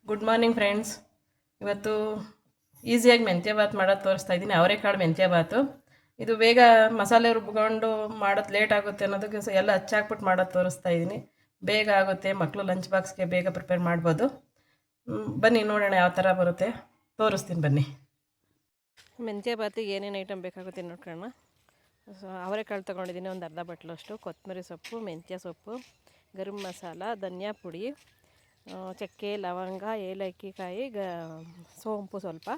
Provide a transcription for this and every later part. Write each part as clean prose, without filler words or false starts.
Good morning friends. ಇವತ್ತು ಈಸಿಯಾಗಿ ಮೆಂತ್ಯ ಬಾತ್ ಮಾಡೋದು ತೋರಿಸ್ತಾ ಇದ್ದೀನಿ. ಅವರೆಕಾಳು ಮೆಂತ್ಯ ಬಾತು. ಇದು ಬೇಗ ಮಸಾಲೆ ರುಬ್ಕೊಂಡು ಮಾಡೋದು ಲೇಟ್ ಆಗುತ್ತೆ ಅನ್ನೋದಕ್ಕೆ ಎಲ್ಲ ಹಚ್ಚಾಕ್ಬಿಟ್ಟು ಮಾಡೋದು ತೋರಿಸ್ತಾ ಇದ್ದೀನಿ. ಬೇಗ ಆಗುತ್ತೆ, ಮಕ್ಕಳು ಲಂಚ್ ಬಾಕ್ಸ್ಗೆ ಬೇಗ ಪ್ರಿಪೇರ್ ಮಾಡ್ಬೋದು. ಬನ್ನಿ ನೋಡೋಣ ಯಾವ ಥರ ಬರುತ್ತೆ, ತೋರಿಸ್ತೀನಿ ಬನ್ನಿ. ಮೆಂತ್ಯ ಬಾತಿಗೆ ಏನೇನು ಐಟಮ್ ಬೇಕಾಗುತ್ತೆ ನೋಡ್ಕೊಳ್ಳೋಣ. ಅವರೆಕಾಳು ತೊಗೊಂಡಿದ್ದೀನಿ, ಒಂದು ಅರ್ಧ ಬಟ್ಲಷ್ಟು. ಕೊತ್ತಂಬರಿ ಸೊಪ್ಪು, ಮೆಂತ್ಯ ಸೊಪ್ಪು, ಗರಂ ಮಸಾಲ, ಧನಿಯಾ ಪುಡಿ, ಚಕ್ಕೆ, ಲವಂಗ, ಏಲಕ್ಕಿ ಕಾಯಿ, ಸೋಂಪು ಸ್ವಲ್ಪ,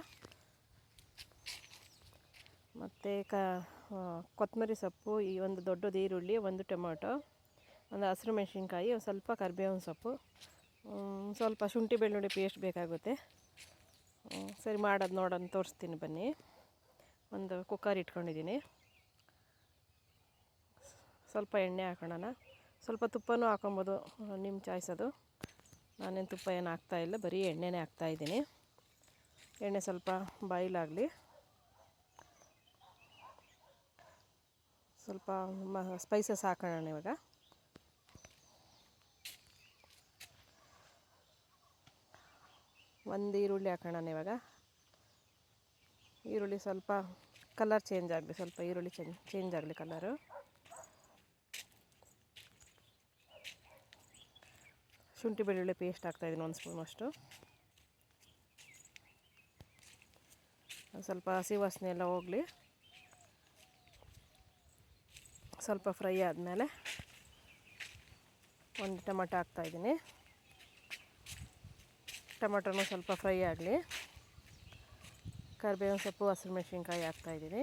ಮತ್ತು ಕೊತ್ತಂಬರಿ ಸೊಪ್ಪು, ಈ ಒಂದು ದೊಡ್ಡದು ಈರುಳ್ಳಿ, ಒಂದು ಟೊಮೊಟೊ, ಒಂದು ಹಸಿರು ಮೆಣಸಿನ್ಕಾಯಿ, ಸ್ವಲ್ಪ ಕರಿಬೇವಿನ ಸೊಪ್ಪು, ಸ್ವಲ್ಪ ಶುಂಠಿ ಬೆಳ್ಳುಳ್ಳಿ ಪೇಸ್ಟ್ ಬೇಕಾಗುತ್ತೆ. ಸರಿ, ಮಾಡೋದು ನೋಡೋಣ ತೋರಿಸ್ತೀನಿ ಬನ್ನಿ. ಒಂದು ಕುಕ್ಕರ್ ಇಟ್ಕೊಂಡಿದ್ದೀನಿ. ಸ್ವಲ್ಪ ಎಣ್ಣೆ ಹಾಕೋಣ. ಸ್ವಲ್ಪ ತುಪ್ಪನೂ ಹಾಕೊಬೋದು, ನಿಮ್ಮ ಚಾಯ್ಸ್ ಅದು. ನಾನೇನು ತುಪ್ಪ ಏನು ಹಾಕ್ತಾಯಿಲ್ಲ, ಬರೀ ಎಣ್ಣೆನೇ ಹಾಕ್ತಾಯಿದ್ದೀನಿ. ಎಣ್ಣೆ ಸ್ವಲ್ಪ ಬಾಯ್ಲ್ ಆಗಲಿ. ಸ್ವಲ್ಪ ಸ್ಪೈಸಸ್ ಹಾಕೋಣ ಇವಾಗ. ಒಂದು ಈರುಳ್ಳಿ ಹಾಕೋಣ ಇವಾಗ. ಈರುಳ್ಳಿ ಸ್ವಲ್ಪ ಕಲರ್ ಚೇಂಜ್ ಆಗಲಿ, ಸ್ವಲ್ಪ ಈರುಳ್ಳಿ ಚೇಂಜ್ ಆಗಲಿ ಕಲರು. ಶುಂಠಿ ಬೆಳ್ಳುಳ್ಳಿ ಪೇಸ್ಟ್ ಹಾಕ್ತಾಯಿದ್ದೀನಿ, ಒಂದು ಸ್ಪೂನಷ್ಟು. ಸ್ವಲ್ಪ ಹಸಿ ವಾಸನೆ ಎಲ್ಲ ಹೋಗಲಿ. ಸ್ವಲ್ಪ ಫ್ರೈ ಆದಮೇಲೆ ಒಂದು ಟೊಮೊಟೊ ಹಾಕ್ತಾಯಿದ್ದೀನಿ. ಟೊಮೊಟೊನೂ ಸ್ವಲ್ಪ ಫ್ರೈ ಆಗಲಿ. ಕರಿಬೇವಿನ ಸೊಪ್ಪು, ಹಸಿರು ಮೆಣಸಿನ್ಕಾಯಿ ಹಾಕ್ತಾಯಿದ್ದೀನಿ,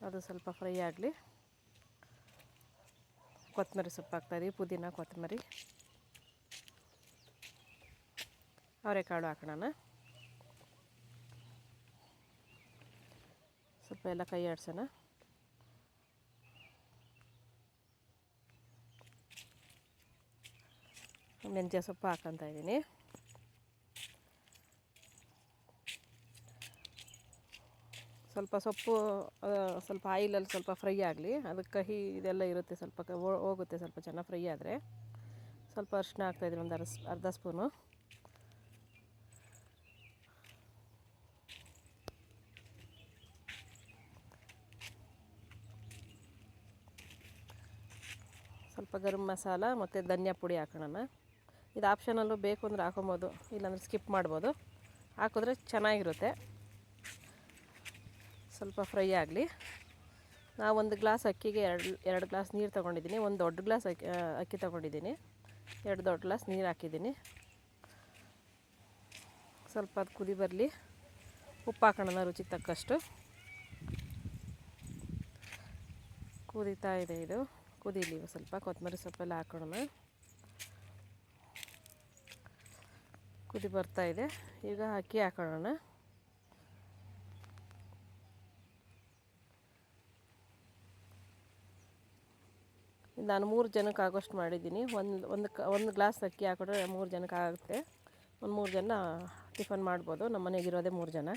ಅದು ಸ್ವಲ್ಪ ಫ್ರೈ ಆಗಲಿ. ಕೊತ್ತಂಬರಿ ಸೊಪ್ಪು ಹಾಕ್ತಾಯಿದ್ದೀವಿ, ಪುದೀನ, ಕೊತ್ತಂಬರಿ, ಅವರೆಕಾಳು ಹಾಕೋಣ. ಸ್ವಲ್ಪ ಎಲ್ಲ ಕೈ ಆಡಿಸೋಣ. ಮೆಂತ್ಯ ಸೊಪ್ಪು ಹಾಕ್ಕೊತಾ ಇದ್ದೀನಿ. ಸ್ವಲ್ಪ ಸೊಪ್ಪು ಸ್ವಲ್ಪ ಆಯಿಲಲ್ಲಿ ಸ್ವಲ್ಪ ಫ್ರೈ ಆಗಲಿ. ಅದಕ್ಕೆ ಕಹಿ ಇದೆಲ್ಲ ಇರುತ್ತೆ, ಸ್ವಲ್ಪ ಹೋಗುತ್ತೆ. ಸ್ವಲ್ಪ ಚೆನ್ನಾಗಿ ಫ್ರೈ ಆದರೆ ಸ್ವಲ್ಪ ಅರಿಶಿನ ಹಾಕ್ತಾಯಿದ್ದೀನಿ, ಒಂದು ಅರ್ಧ ಸ್ಪೂನು. ಸ್ವಲ್ಪ ಗರಂ ಮಸಾಲ ಮತ್ತು ಧನಿಯಾ ಪುಡಿ ಹಾಕೋಣ. ಇದು ಆಪ್ಷನಲ್ಲು, ಬೇಕು ಅಂದರೆ ಹಾಕೊಬೋದು, ಇಲ್ಲಾಂದರೆ ಸ್ಕಿಪ್ ಮಾಡ್ಬೋದು. ಹಾಕಿದ್ರೆ ಚೆನ್ನಾಗಿರುತ್ತೆ. ಸ್ವಲ್ಪ ಫ್ರೈ ಆಗಲಿ. ನಾವು ಒಂದು ಗ್ಲಾಸ್ ಅಕ್ಕಿಗೆ ಎರಡು ಗ್ಲಾಸ್ ನೀರು ತೊಗೊಂಡಿದ್ದೀನಿ. ಒಂದು ದೊಡ್ಡ ಗ್ಲಾಸ್ ಅಕ್ಕಿ ತೊಗೊಂಡಿದ್ದೀನಿ, 2 ದೊಡ್ಡ ಗ್ಲಾಸ್ ನೀರು ಹಾಕಿದ್ದೀನಿ. ಸ್ವಲ್ಪ ಅದು ಕುದಿ ಬರಲಿ. ಉಪ್ಪು ಹಾಕೋಣ ರುಚಿಗೆ ತಕ್ಕಷ್ಟು. ಕುದೀತಾ ಇದೆ, ಇದು ಕುದೀಲಿ. ಸ್ವಲ್ಪ ಕೊತ್ತಂಬರಿ ಸೊಪ್ಪೆಲ್ಲ ಹಾಕೋಣ. ಕುದಿ ಬರ್ತಾ ಇದೆ, ಈಗ ಅಕ್ಕಿ ಹಾಕೋಣ. ನಾನು 3 ಜನಕ್ಕೆ ಆಗೋಷ್ಟು ಮಾಡಿದ್ದೀನಿ. ಒಂದು ಗ್ಲಾಸ್ ಅಕ್ಕಿ ಹಾಕಿದ್ರೆ 3 ಜನಕ್ಕೆ ಆಗುತ್ತೆ. ಒಂದು 3 ಜನ ಟಿಫನ್ ಮಾಡ್ಬೋದು. ನಮ್ಮ ಮನೆಗಿರೋದೇ 3 ಜನ.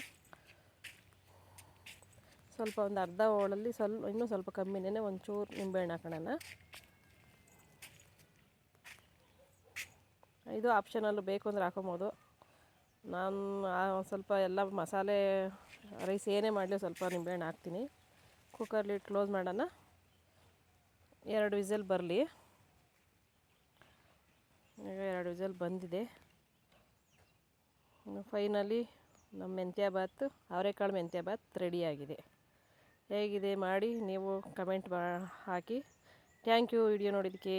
ಸ್ವಲ್ಪ ಒಂದು ಅರ್ಧ ಹೋಳಲ್ಲಿ ಇನ್ನೂ ಸ್ವಲ್ಪ ಕಮ್ಮಿನೇ ಒಂಚೂರು ನಿಂಬೆಹಣ್ಣು ಹಾಕೋಣ. ಇದು ಆಪ್ಷನಲ್ಲು, ಬೇಕು ಅಂದರೆ ಹಾಕೊಬೋದು. ನಾನು ಸ್ವಲ್ಪ ಎಲ್ಲ ಮಸಾಲೆ ರೈಸ್ ಏನೇ ಮಾಡಲಿ ಸ್ವಲ್ಪ ನಿಂಬೆಹಣ್ಣು ಹಾಕ್ತೀನಿ. ಕುಕ್ಕರ್ಲಿ ಕ್ಲೋಸ್ ಮಾಡೋಣ. 2 ವಿಸಲ್ ಬರಲಿ. ಈಗ 2 ವಿಸಲ್ ಬಂದಿದೆ. ಫೈನಲಿ ನಮ್ಮ ಮೆಂತ್ಯ ಬಾತ್, ಅವರೆಕಾಳು ಮೆಂತ್ಯ ಬಾತ್ ರೆಡಿಯಾಗಿದೆ. ಹೇಗಿದೆ ಮಾಡಿ ನೀವು ಕಮೆಂಟ್ ಹಾಕಿ. ಥ್ಯಾಂಕ್ ಯು ವಿಡಿಯೋ ನೋಡಿದ್ದಕ್ಕೆ.